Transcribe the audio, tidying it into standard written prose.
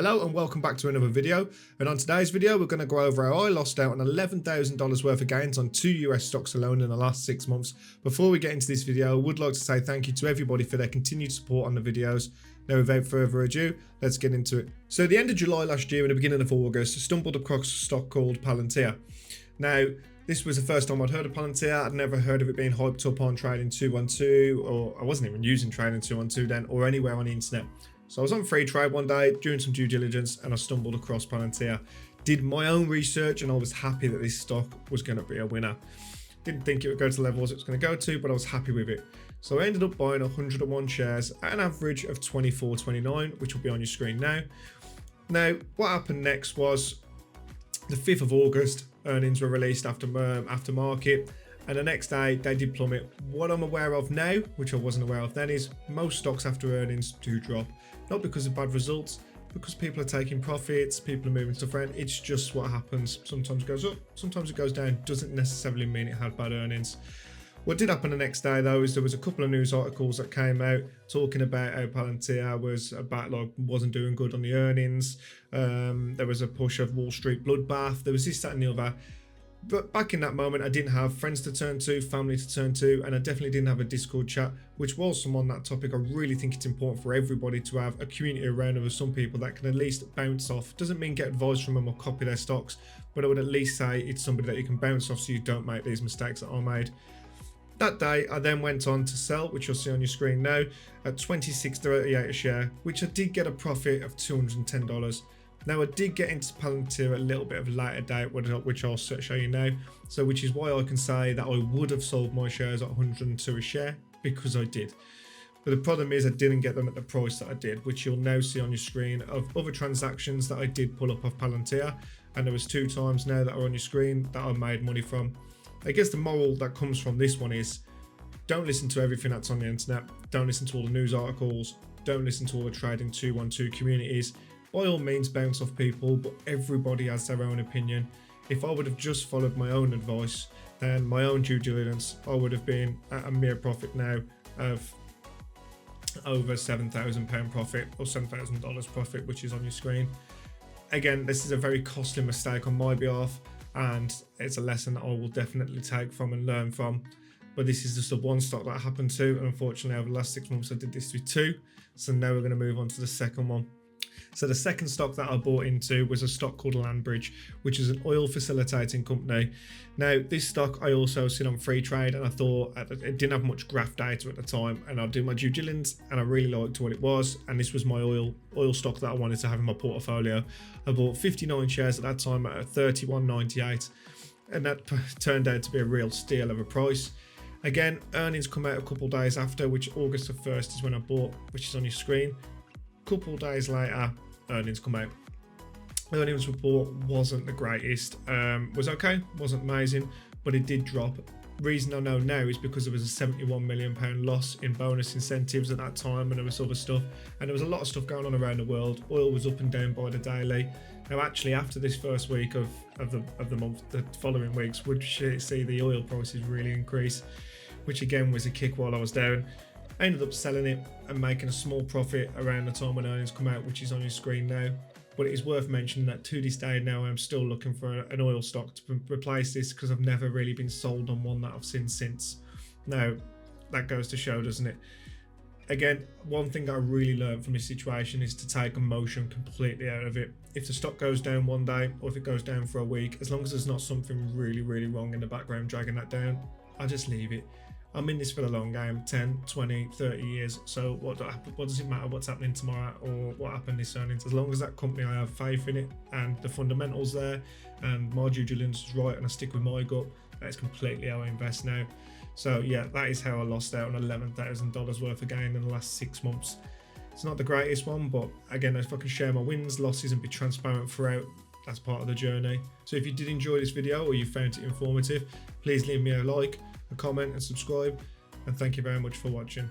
Hello and welcome back to another video, and on today's video we're going to go over how I lost out on $11,000 worth of gains on 2 US stocks alone in the last 6 months. Before we get into this video, I would like to say thank you to everybody for their continued support on the videos. Now without further ado, let's get into it. So at the end of July last year and the beginning of August, I stumbled across a stock called Palantir. Now this was the first time I'd heard of Palantir. I'd never heard of it being hyped up on Trading 212, or I wasn't even using Trading 212 then, or anywhere on the internet. So I was on free trade one day doing some due diligence and I stumbled across Palantir. Did my own research and I was happy that this stock was going to be a winner. Didn't think it would go to the levels it was going to go to, but I was happy with it. So I ended up buying 101 shares at an average of 24.29, which will be on your screen now. Now, what happened next was the 5th of August, earnings were released after market. And the next day they did plummet. What I'm aware of now, which I wasn't aware of then, is most stocks after earnings do drop. Not because of bad results, because people are taking profits, people are moving stuff around. It's just what happens. Sometimes it goes up, sometimes it goes down. Doesn't necessarily mean it had bad earnings. What did happen the next day though is there was a couple of news articles that came out talking about how Palantir was a backlog, wasn't doing good on the earnings. There was a push of Wall Street bloodbath. There was this, that and the other. But back in that moment, I didn't have friends to turn to, family to turn to, and I definitely didn't have a Discord chat, which whilst I'm on that topic, I really think it's important for everybody to have a community around of some people that can at least bounce off. Doesn't mean get advice from them or copy their stocks, but I would at least say it's somebody that you can bounce off so you don't make these mistakes that I made. That day, I then went on to sell, which you'll see on your screen now, at $26.38 a share, which I did get a profit of $210. Now I did get into Palantir a little bit of a later date, which I'll show you now. So which is why I can say that I would have sold my shares at 102 a share, because I did. But the problem is I didn't get them at the price that I did, which you'll now see on your screen of other transactions that I did pull up off Palantir. And there was 2 times now that are on your screen that I made money from. I guess the moral that comes from this one is don't listen to everything that's on the internet. Don't listen to all the news articles. Don't listen to all the Trading 212 communities. By all means bounce off people, but everybody has their own opinion. If I would have just followed my own advice and my own due diligence, I would have been at a mere profit now of over £7,000 profit or $7,000 profit, which is on your screen. Again, this is a very costly mistake on my behalf, and it's a lesson that I will definitely take from and learn from. But this is just the one stock that happened to, and unfortunately over the last 6 months I did this with 2. So now we're going to move on to the second one. So the second stock that I bought into was a stock called LandBridge, which is an oil facilitating company. Now this stock I also seen on free trade, and I thought it didn't have much graph data at the time, and I did my due diligence and I really liked what it was, and this was my oil stock that I wanted to have in my portfolio. I bought 59 shares at that time at $31.98, and that turned out to be a real steal of a price. Again, earnings come out a couple of days after, which August the 1st is when I bought, which is on your screen. Couple of days later, earnings come out. The earnings report wasn't the greatest. Was okay, wasn't amazing, but it did drop. Reason I know now is because there was a £71 million loss in bonus incentives at that time, and there was other stuff, and there was a lot of stuff going on around the world. Oil was up and down by the daily. Now actually after this first week of the month, the following weeks would see the oil prices really increase, which again was a kick while I was down. I ended up selling it and making a small profit around the time when earnings come out, which is on your screen now. But it is worth mentioning that to this day now I'm still looking for an oil stock to replace this, because I've never really been sold on one that I've seen since. Now that goes to show, doesn't it? Again, one thing that I really learned from this situation is to take emotion completely out of it. If the stock goes down one day, or if it goes down for a week, as long as there's not something really wrong in the background dragging that down, I just leave it. I'm in this for the long game, 10, 20, 30 years. So what does it matter what's happening tomorrow or what happened this earnings? As long as that company, I have faith in it and the fundamentals there and my due diligence is right and I stick with my gut, that's completely how I invest now. So yeah, that is how I lost out on $11,000 worth of gain in the last 6 months. It's not the greatest one, but again, if I can share my wins, losses and be transparent throughout, that's part of the journey. So if you did enjoy this video or you found it informative, please leave me a like, a comment and subscribe, and thank you very much for watching.